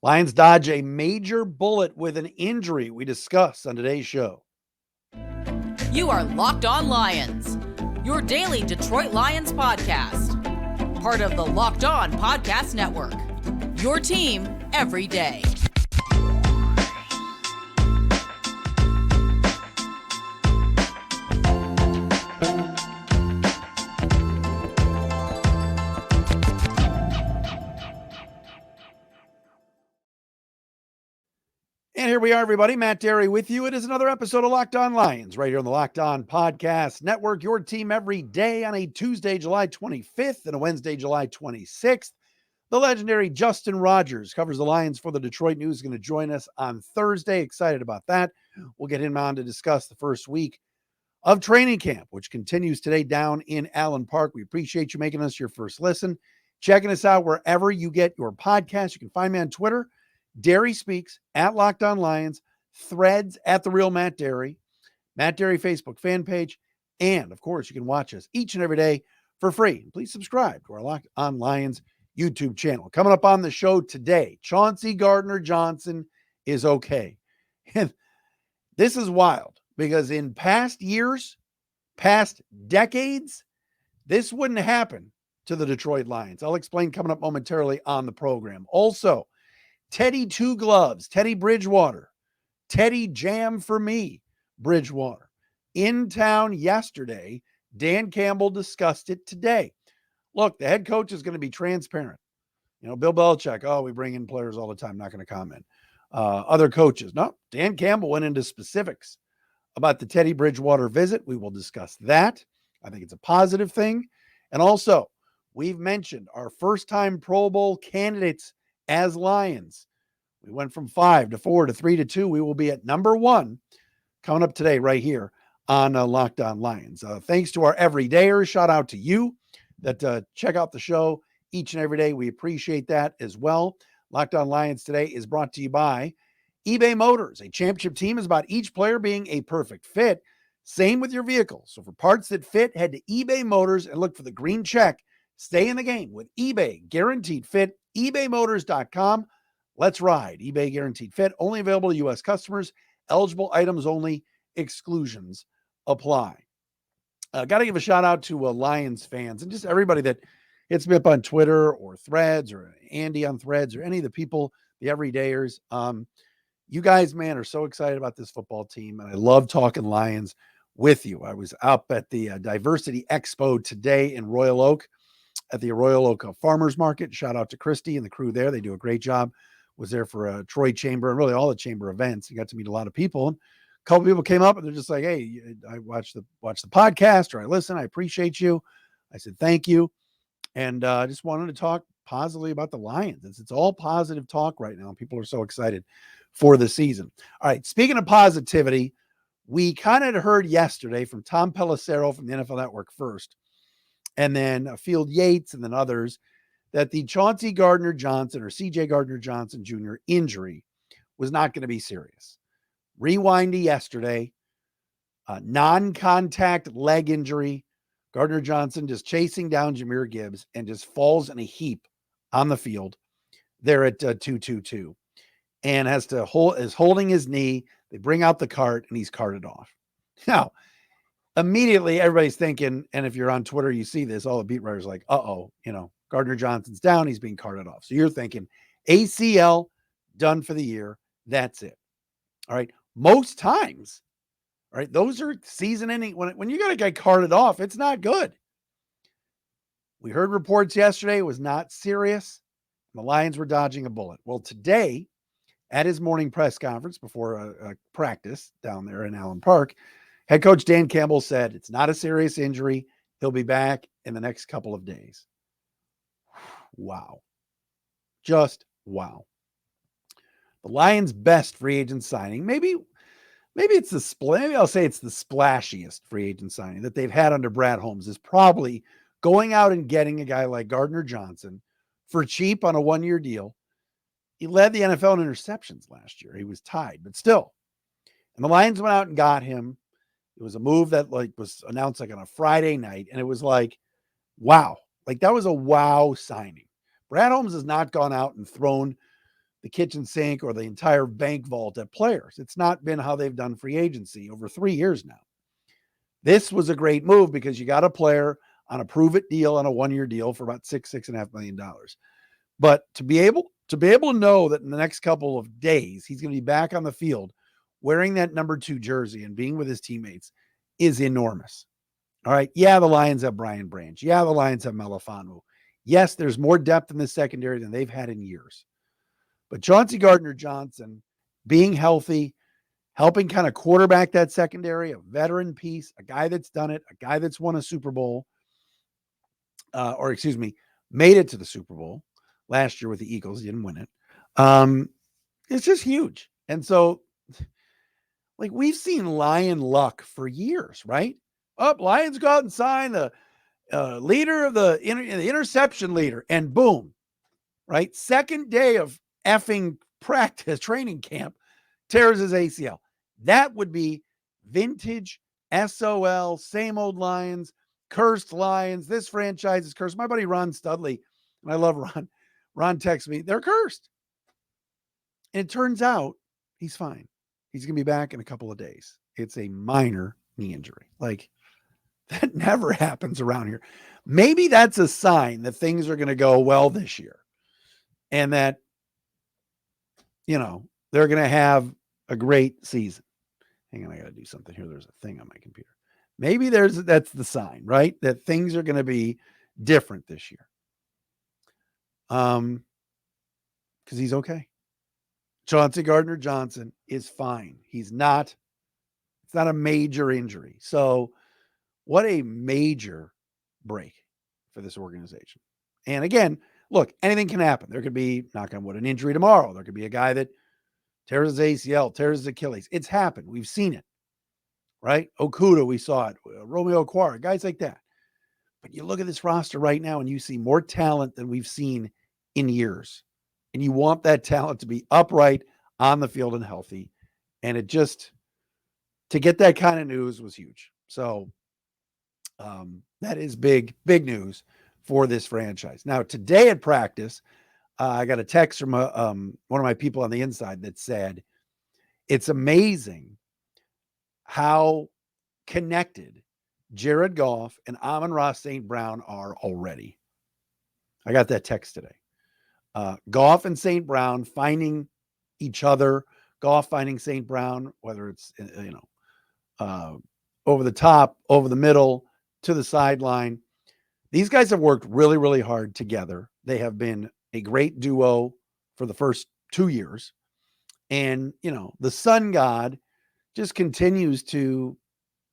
Lions dodge a major bullet with an injury we discuss on today's show. You are Locked On Lions, your daily Detroit Lions podcast. Part of the Locked On Podcast Network, your team every day. And here we are, everybody. Matt Dery with you. It is another episode of Locked On Lions right here on the Locked On Podcast Network, your team every day on a Tuesday, July 25th and a Wednesday, July 26th. The legendary Justin Rogers covers the Lions for the Detroit News. Is going to join us on Thursday. Excited about that. We'll get him on to discuss the first week of training camp, which continues today down in Allen Park. We appreciate you making us your first listen, checking us out wherever you get your podcast. You can find me on Twitter, Dery Speaks, at Locked On Lions, Threads at The Real Matt Dery, Matt Dery Facebook fan page, and of course, you can watch us each and every day for free. Please subscribe to our Locked On Lions YouTube channel. Coming up on the show today, CJ Gardner-Johnson is okay. And this is wild because in past years, past decades, this wouldn't happen to the Detroit Lions. I'll explain coming up momentarily on the program. Also, Teddy Two Gloves, Teddy Bridgewater, Teddy Jam for Me, Bridgewater. In town yesterday, Dan Campbell discussed it today. Look, the head coach is going to be transparent. You know, Bill Belichick, we bring in players all the time, not going to comment. Other coaches, no, Dan Campbell went into specifics about the Teddy Bridgewater visit. We will discuss that. I think it's a positive thing. And also, we've mentioned our first-time Pro Bowl candidates as Lions. We went from 5 to 4 to 3 to 2. We will be at number 1 coming up today right here on Locked On Lions. Thanks to our everydayers. Shout out to you that check out the show each and every day. We appreciate that as well. Locked On Lions today is brought to you by eBay Motors. A championship team is about each player being a perfect fit. Same with your vehicle. So for parts that fit, head to eBay Motors and look for the green check. Stay in the game with eBay Guaranteed Fit. ebaymotors.com. Let's ride. eBay Guaranteed Fit. Only available to U.S. customers. Eligible items only. Exclusions apply. Got to give a shout out to Lions fans and just everybody that hits me up on Twitter or Threads or Andy on Threads or any of the people, the everydayers. You guys, man, are so excited about this football team. And I love talking Lions with you. I was up at the Diversity Expo today in Royal Oak at the Royal Oak Farmers Market. Shout out to Christy and the crew there. They do a great job. Was there for a Troy Chamber and really all the Chamber events. You got to meet a lot of people. And a couple people came up and they're just like, hey, I watch the podcast or I listen. I appreciate you. I said, thank you. And I just wanted to talk positively about the Lions. It's all positive talk right now. People are so excited for the season. All right. Speaking of positivity, we kind of heard yesterday from Tom Pelissero from the NFL Network first, and then Field Yates and then others, that the Chauncey Gardner-Johnson or CJ Gardner-Johnson Jr. injury was not going to be serious. Rewind to yesterday, non-contact leg injury. Gardner-Johnson just chasing down Jahmyr Gibbs and just falls in a heap on the field there at 2-2-2 and is holding his knee. They bring out the cart and he's carted off. Now, immediately everybody's thinking, and if you're on Twitter, you see this, all the beat writers are like, Gardner-Johnson's down. He's being carted off. So you're thinking ACL done for the year. That's it. All right. Most times, all right, those are season ending. When you got a guy carted off, it's not good. We heard reports yesterday. It was not serious. The Lions were dodging a bullet. Well, today at his morning press conference before a practice down there in Allen Park, head coach Dan Campbell said it's not a serious injury. He'll be back in the next couple of days. Wow. Just wow. The Lions' best free agent signing, maybe I'll say it's the splashiest free agent signing that they've had under Brad Holmes, is probably going out and getting a guy like Gardner-Johnson for cheap on a 1-year deal. He led the NFL in interceptions last year. He was tied, but still. And the Lions went out and got him. It was a move that was announced on a Friday night. And it was wow. That was a wow signing. Brad Holmes has not gone out and thrown the kitchen sink or the entire bank vault at players. It's not been how they've done free agency over 3 years now. This was a great move because you got a player on a prove-it deal, on a 1-year deal for about $6.5 million. But to be able to know that in the next couple of days he's going to be back on the field wearing that number 2 jersey and being with his teammates is enormous. All right. Yeah, the Lions have Brian Branch. Yeah, the Lions have Melifonwu. Yes, there's more depth in the secondary than they've had in years. But CJ Gardner-Johnson being healthy, helping kind of quarterback that secondary, a veteran piece, a guy that's done it, a guy that's won a Super Bowl, made it to the Super Bowl last year with the Eagles. He didn't win it. It's just huge. And so, like, we've seen Lion luck for years, right? Lions go out and sign the leader of the interception leader, and boom, right? Second day of effing practice, training camp, tears his ACL. That would be vintage SOL, same old Lions, cursed Lions. This franchise is cursed. My buddy Ron Studley, and I love Ron. Ron texts me, they're cursed. And it turns out he's fine. He's going to be back in a couple of days. It's a minor knee injury. Like, that never happens around here. Maybe that's a sign that things are going to go well this year and that, they're going to have a great season. Hang on, I got to do something here. There's a thing on my computer. Maybe that's the sign, right? That things are going to be different this year. Because he's okay. CJ Gardner-Johnson is fine. It's not a major injury. So what a major break for this organization. And again, look, anything can happen. There could be, knock on wood, an injury tomorrow. There could be a guy that tears his ACL, tears his Achilles. It's happened. We've seen it, right? Okuda, we saw it. Romeo Okwara, guys like that. But you look at this roster right now and you see more talent than we've seen in years. And you want that talent to be upright, on the field, and healthy. And it just, to get that kind of news was huge. So that is big, big news for this franchise. Now, today at practice, I got a text from one of my people on the inside that said, it's amazing how connected Jared Goff and Amon-Ra St. Brown are already. I got that text today. Goff and St. Brown finding each other, Goff finding St. Brown, whether it's, over the top, over the middle, to the sideline. These guys have worked really, really hard together. They have been a great duo for the first 2 years. And, the sun god just continues to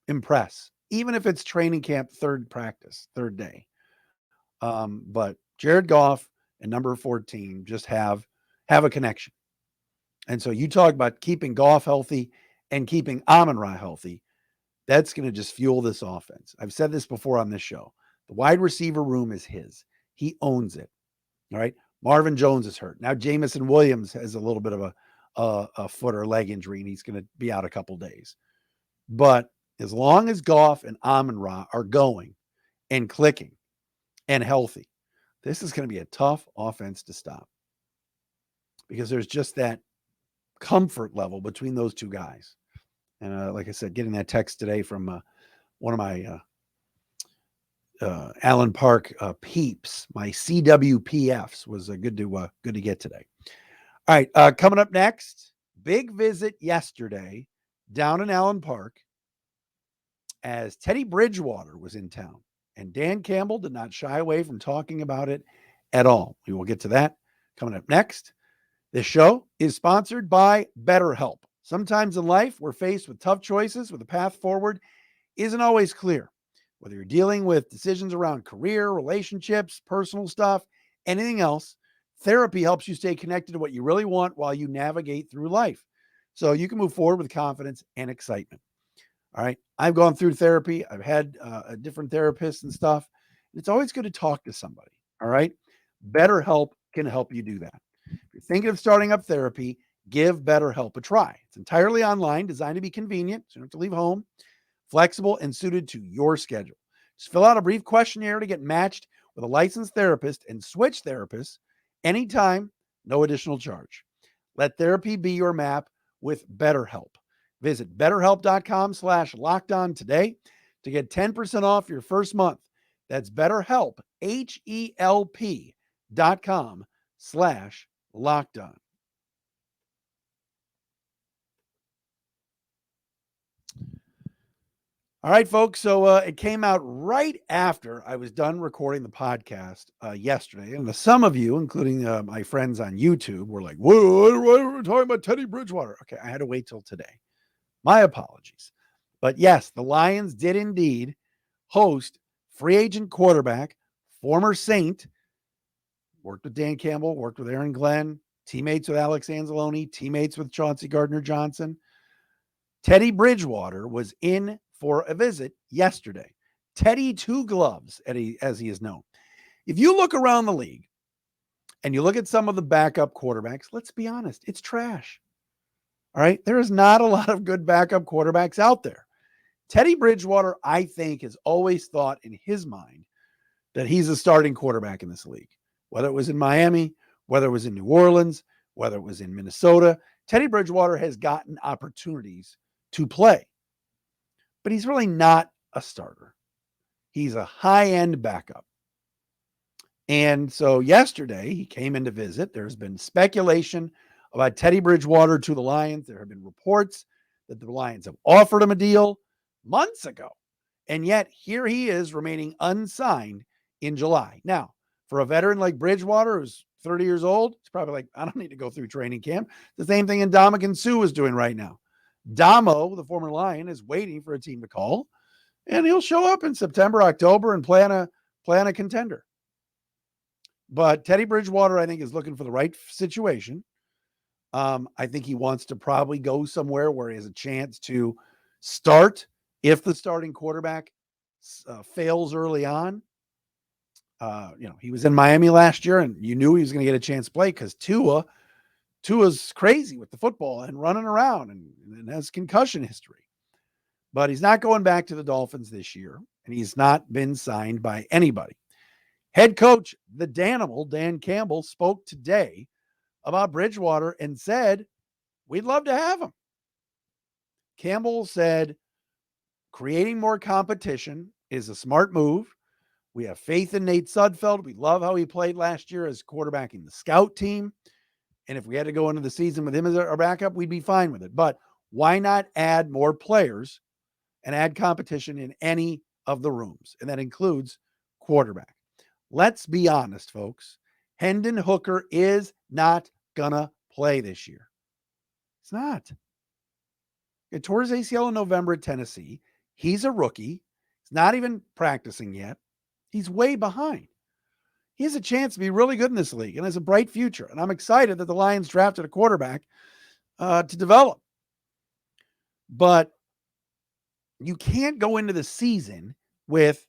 impress, even if it's training camp, third day. But Jared Goff and number 14 just have a connection. And so you talk about keeping Goff healthy and keeping Amon-Ra healthy. That's going to just fuel this offense. I've said this before on this show. The wide receiver room is his. He owns it. All right. Marvin Jones is hurt. Now Jamison Williams has a little bit of a foot or leg injury, and he's going to be out a couple days. But as long as Goff and Amon-Ra are going and clicking and healthy, this is going to be a tough offense to stop, because there's just that comfort level between those two guys. And like I said, getting that text today from one of my Allen Park peeps, my CWPFs, was good to get today. All right, coming up next, big visit yesterday down in Allen Park as Teddy Bridgewater was in town, and Dan Campbell did not shy away from talking about it at all. We will get to that coming up next. This show is sponsored by BetterHelp. Sometimes in life, we're faced with tough choices where the path forward isn't always clear. Whether you're dealing with decisions around career, relationships, personal stuff, anything else, therapy helps you stay connected to what you really want while you navigate through life, so you can move forward with confidence and excitement. All right. I've gone through therapy. I've had a different therapists and stuff. It's always good to talk to somebody. All right. BetterHelp can help you do that. If you're thinking of starting up therapy, give BetterHelp a try. It's entirely online, designed to be convenient, so you don't have to leave home, flexible, and suited to your schedule. Just fill out a brief questionnaire to get matched with a licensed therapist and switch therapists anytime, no additional charge. Let therapy be your map with BetterHelp. Visit betterhelp.com/lockedon today to get 10% off your first month. That's BetterHelp, HELP.com/lockedon. All right, folks. So it came out right after I was done recording the podcast yesterday. And some of you, including my friends on YouTube, were like, whoa, what are we talking about Teddy Bridgewater? Okay, I had to wait till today. My apologies. But yes, the Lions did indeed host free agent quarterback, former Saint, worked with Dan Campbell, worked with Aaron Glenn, teammates with Alex Anzalone, teammates with CJ Gardner-Johnson. Teddy Bridgewater was in for a visit yesterday. Teddy Two Gloves, as he is known. If you look around the league and you look at some of the backup quarterbacks, let's be honest, it's trash. All right. There is not a lot of good backup quarterbacks out there. Teddy Bridgewater, I think, has always thought in his mind that he's a starting quarterback in this league, whether it was in Miami, whether it was in New Orleans, whether it was in Minnesota. Teddy Bridgewater has gotten opportunities to play, but he's really not a starter. He's a high-end backup. And so yesterday he came in to visit. There's been speculation about Teddy Bridgewater to the Lions. There have been reports that the Lions have offered him a deal months ago. And yet here he is remaining unsigned in July. Now, for a veteran like Bridgewater, who's 30 years old, it's probably like, I don't need to go through training camp. The same thing Ndamukong Suh is doing right now. Damo, the former Lion, is waiting for a team to call, and he'll show up in September, October, and play on a contender. But Teddy Bridgewater, I think, is looking for the right situation. I think he wants to probably go somewhere where he has a chance to start if the starting quarterback fails early on. He was in Miami last year, and you knew he was going to get a chance to play because Tua's crazy with the football and running around and has concussion history. But he's not going back to the Dolphins this year, and he's not been signed by anybody. Head coach, the Danimal, Dan Campbell, spoke today about Bridgewater and said, we'd love to have him. Campbell said, creating more competition is a smart move. We have faith in Nate Sudfeld. We love how he played last year as quarterbacking the scout team. And if we had to go into the season with him as our backup, we'd be fine with it. But why not add more players and add competition in any of the rooms? And that includes quarterback. Let's be honest, folks. Hendon Hooker is not going to play this year. It's not. He tore his ACL in November at Tennessee. He's a rookie. He's not even practicing yet. He's way behind. He has a chance to be really good in this league and has a bright future. And I'm excited that the Lions drafted a quarterback to develop. But you can't go into the season with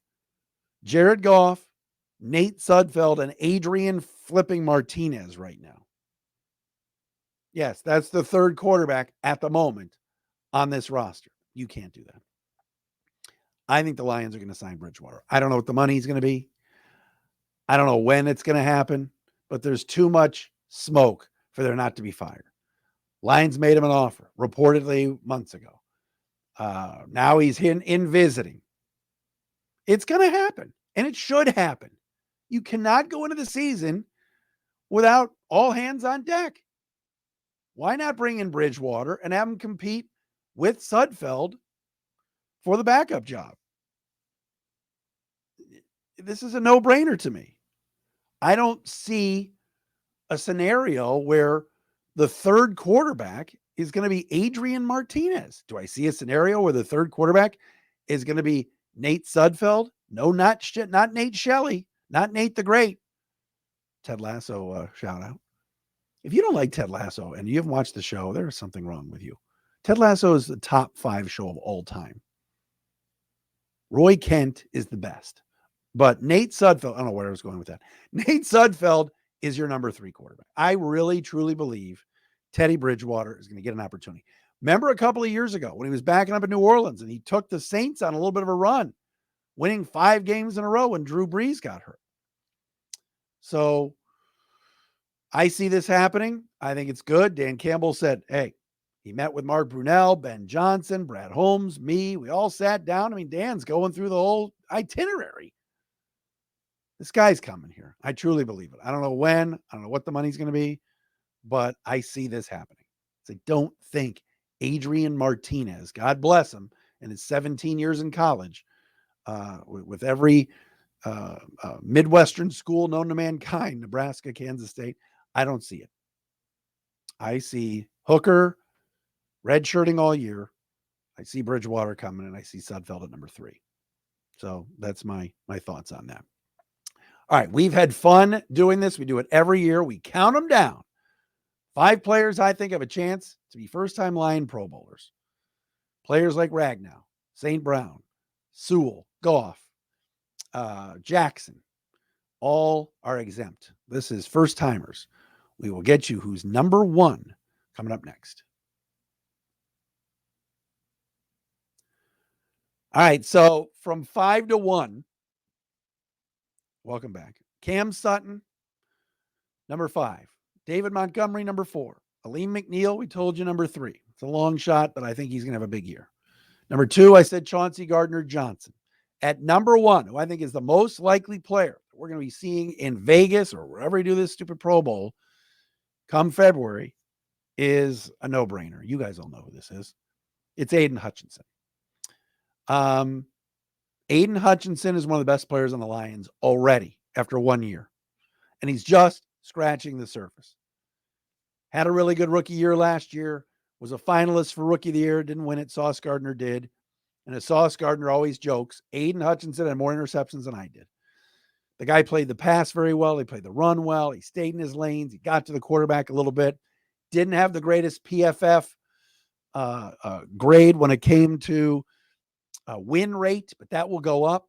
Jared Goff, Nate Sudfeld, and Adrian flipping Martinez right now. Yes, that's the third quarterback at the moment on this roster. You can't do that. I think the Lions are going to sign Bridgewater. I don't know what the money's going to be. I don't know when it's going to happen, but there's too much smoke for there not to be fire. Lions made him an offer, reportedly months ago. Now he's in visiting. It's going to happen, and it should happen. You cannot go into the season without all hands on deck. Why not bring in Bridgewater and have him compete with Sudfeld for the backup job? This is a no-brainer to me. I don't see a scenario where the third quarterback is going to be Adrian Martinez. Do I see a scenario where the third quarterback is going to be Nate Sudfeld? No, not Nate Shelley, not Nate the Great. Ted Lasso shout out. If you don't like Ted Lasso and you haven't watched the show, there's something wrong with you. Ted Lasso is the top 5 show of all time. Roy Kent is the best. But Nate Sudfeld, I don't know where I was going with that. Nate Sudfeld is your number 3 quarterback. I really, truly believe Teddy Bridgewater is going to get an opportunity. Remember a couple of years ago when he was backing up in New Orleans and he took the Saints on a little bit of a run, winning 5 games in a row when Drew Brees got hurt. So I see this happening. I think it's good. Dan Campbell said, hey, he met with Mark Brunell, Ben Johnson, Brad Holmes, me. We all sat down. I mean, Dan's going through the whole itinerary. This guy's coming here. I truly believe it. I don't know when. I don't know what the money's going to be, but I see this happening. So I don't think Adrian Martinez, God bless him, in his 17 years in college, with every Midwestern school known to mankind, Nebraska, Kansas State, I don't see it. I see Hooker redshirting all year. I see Bridgewater coming, and I see Sudfeld at number 3. So that's my thoughts on that. All right, we've had fun doing this. We do it every year. We count them down. 5 players I think have a chance to be first-time Lion Pro Bowlers. Players like Ragnow, St. Brown, Sewell, Goff, Jackson, all are exempt. This is first-timers. We will get you who's number 1 coming up next. All right, so from 5 to 1, welcome back. Cam Sutton, number 5. David Montgomery, number 4. Aleem McNeil, we told you, number 3. It's a long shot, but I think he's going to have a big year. Number 2, I said CJ Gardner-Johnson. At number 1, who I think is the most likely player that we're going to be seeing in Vegas or wherever we do this stupid Pro Bowl come February, is a no-brainer. You guys all know who this is. It's Aiden Hutchinson. Aiden Hutchinson is one of the best players on the Lions already after 1 year. And he's just scratching the surface. Had a really good rookie year last year. Was a finalist for Rookie of the Year. Didn't win it. Sauce Gardner did. And as Sauce Gardner always jokes, Aiden Hutchinson had more interceptions than I did. The guy played the pass very well. He played the run well. He stayed in his lanes. He got to the quarterback a little bit. Didn't have the greatest PFF grade when it came to win rate, but that will go up.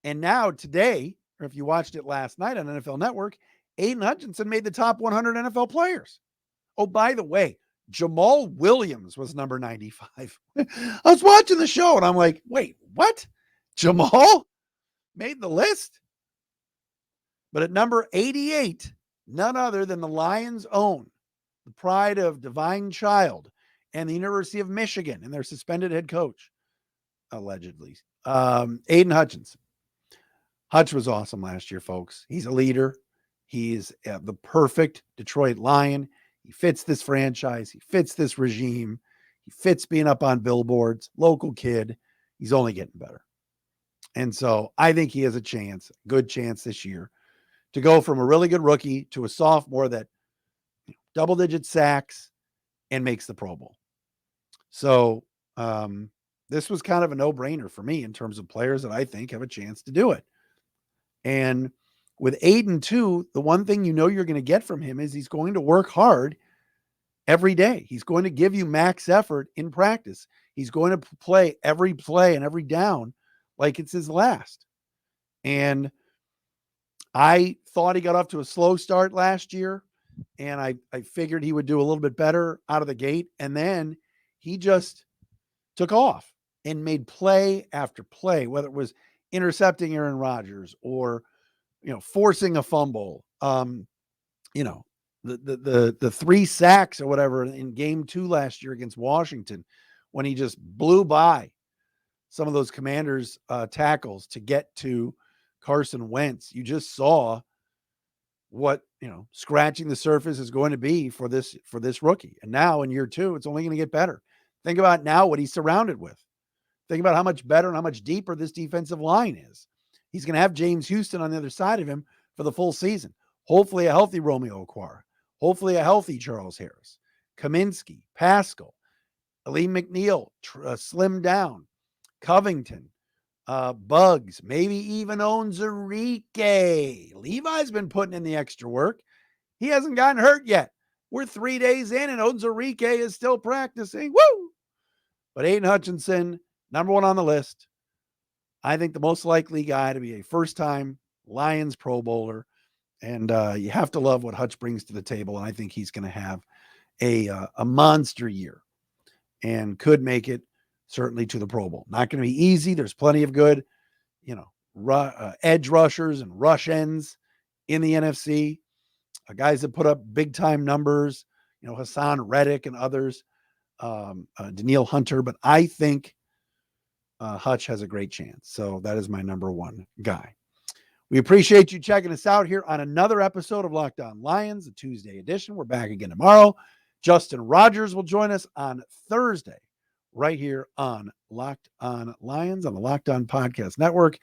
And now today, or if you watched it last night on NFL Network, Aiden Hutchinson made the top 100 NFL players. Oh, by the way, Jamal Williams was number 95. I was watching the show and I'm like, wait, what? Jamal made the list? But at number 88, none other than the Lions' own, the pride of Divine Child and the University of Michigan and their suspended head coach, allegedly, Aiden Hutchinson. Hutch was awesome last year, folks. He's a leader. He's the perfect Detroit Lion. He fits this franchise. He fits this regime. He fits being up on billboards. Local kid. He's only getting better. And so I think he has a chance, good chance this year, to go from a really good rookie to a sophomore that double-digit sacks and makes the Pro Bowl. So this was kind of a no-brainer for me in terms of players that I think have a chance to do it. And with Aiden too, the one thing you know you're going to get from him is he's going to work hard every day. He's going to give you max effort in practice. He's going to play every play and every down like it's his last. And I thought he got off to a slow start last year, and I figured he would do a little bit better out of the gate. And then he just took off and made play after play, whether it was intercepting Aaron Rodgers or, forcing a fumble, the 3 sacks or whatever in game 2 last year against Washington, when he just blew by some of those Commanders tackles to get to Carson Wentz. You just saw what, scratching the surface is going to be for this rookie. And now in year 2, it's only going to get better. Think about now what he's surrounded with. Think about how much better and how much deeper this defensive line is. He's going to have James Houston on the other side of him for the full season. Hopefully a healthy Romeo Okwara. Hopefully a healthy Charles Harris. Kaminsky, Pascal, Aleem McNeil, slimmed down. Covington, Bugs, maybe even Onwuzurike. Levi's been putting in the extra work. He hasn't gotten hurt yet. We're 3 days in and Onwuzurike is still practicing. Woo! But Aiden Hutchinson, number 1 on the list. I think the most likely guy to be a first-time Lions Pro Bowler. And you have to love what Hutch brings to the table. And I think he's going to have a monster year and could make it certainly to the Pro Bowl. Not going to be easy. There's plenty of good, edge rushers and rush ends in the NFC. guys that put up big time numbers, Hassan Reddick and others, Daniil Hunter. But I think Hutch has a great chance. So that is my number one guy. We appreciate you checking us out here on another episode of Locked On Lions, the Tuesday edition. We're back again tomorrow. Justin Rogers will join us on Thursday, right here on Locked On Lions on the Locked On Podcast Network.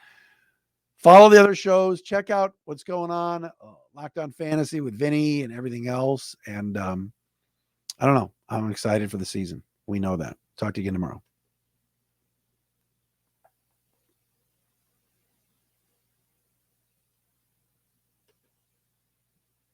Follow the other shows. Check out what's going on. Locked On Fantasy with Vinny and everything else. And I don't know. I'm excited for the season. We know that. Talk to you again tomorrow.